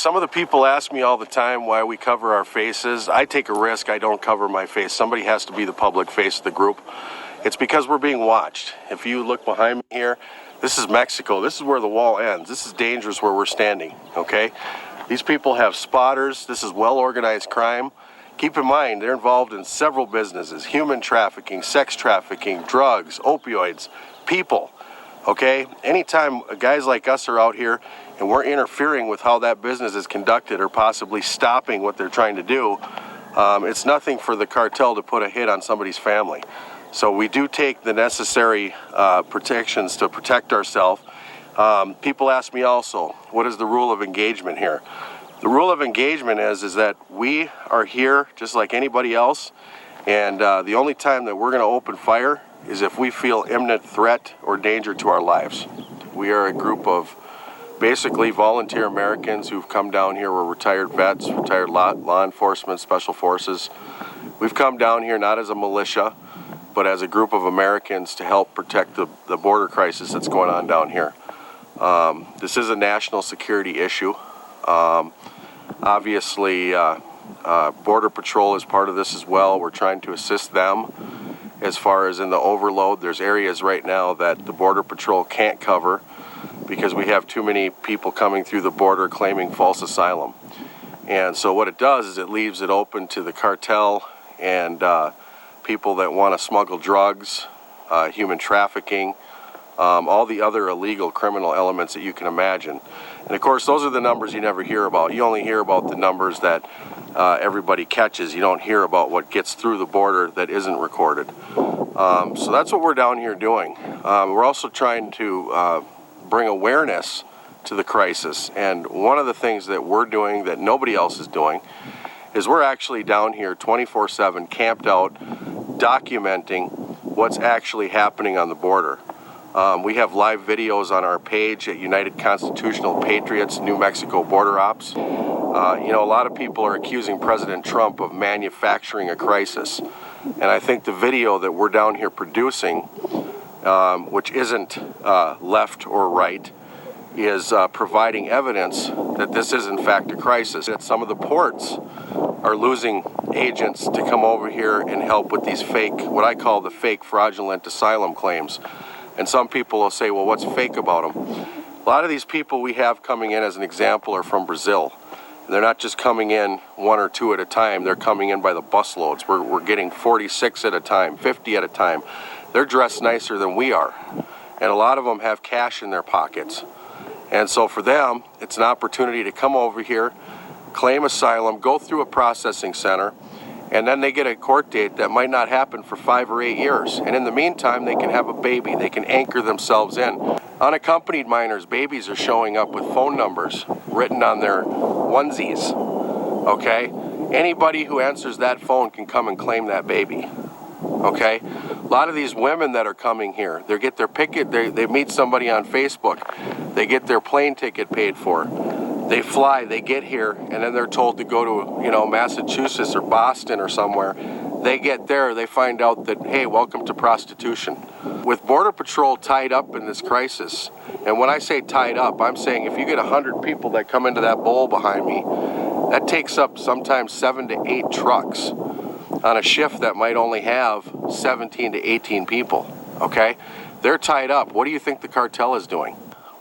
Some of the people ask me all the time why we cover our faces. I take a risk. I don't cover my face. Somebody has to be the public face of the group. It's because we're being watched. If you look behind me here, this is Mexico. This is where the wall ends. This is dangerous where we're standing, okay? These people have spotters. This is well-organized crime. Keep in mind, they're involved in several businesses: human trafficking, sex trafficking, drugs, opioids, people, okay? Anytime guys like us are out here and we're interfering with how that business is conducted or possibly stopping what they're trying to do, it's nothing for the cartel to put a hit on somebody's family. So we do take the necessary protections to protect ourselves. People ask me also, what is the rule of engagement here? The rule of engagement is that we are here just like anybody else, and the only time that we're going to open fire is if we feel imminent threat or danger to our lives. We are a group of basically volunteer Americans who've come down here. We're retired vets, retired law enforcement, special forces. We've come down here not as a militia, but as a group of Americans to help protect the border crisis that's going on down here. This is a national security issue. Obviously, Border Patrol is part of this as well. We're trying to assist them as far as in the overload. There's areas right now that the Border Patrol can't cover because we have too many people coming through the border claiming false asylum. And so what it does is it leaves it open to the cartel and people that want to smuggle drugs, human trafficking, all the other illegal criminal elements that you can imagine. And of course, those are the numbers you never hear about. You only hear about the numbers that everybody catches. You don't hear about what gets through the border that isn't recorded. So that's what we're down here doing. We're also trying to bring awareness to the crisis. And one of the things that we're doing that nobody else is doing is we're actually down here 24/7, camped out, documenting what's actually happening on the border. We have live videos on our page at United Constitutional Patriots, New Mexico Border Ops. You know, a lot of people are accusing President Trump of manufacturing a crisis. And I think the video that we're down here producing, which isn't left or right, is providing evidence that this is in fact a crisis. That some of the ports are losing agents to come over here and help with these fake, what I call the fake fraudulent asylum claims. And some people will say, well, what's fake about them? A lot of these people we have coming in as an example are from Brazil. They're not just coming in one or two at a time. They're coming in by the busloads. We're getting 46 at a time, 50 at a time. They're dressed nicer than we are. And a lot of them have cash in their pockets. And so for them, it's an opportunity to come over here, claim asylum, go through a processing center, and then they get a court date that might not happen for 5 or 8 years. And in the meantime, they can have a baby. They can anchor themselves in. Unaccompanied minors, babies are showing up with phone numbers written on their onesies, okay? Anybody who answers that phone can come and claim that baby, okay? A lot of these women that are coming here, they get their they meet somebody on Facebook. They get their plane ticket paid for. They fly, they get here, and then they're told to go to, you know, Massachusetts or Boston or somewhere. They get there, they find out that, hey, welcome to prostitution. With Border Patrol tied up in this crisis, and when I say tied up, I'm saying if you get 100 people that come into that bowl behind me, that takes up sometimes 7 to 8 trucks on a shift that might only have 17 to 18 people, okay? They're tied up. What do you think the cartel is doing?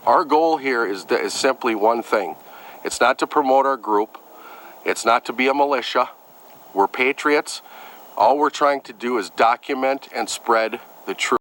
Our goal here is simply one thing. It's not to promote our group. It's not to be a militia. We're patriots. All we're trying to do is document and spread the truth.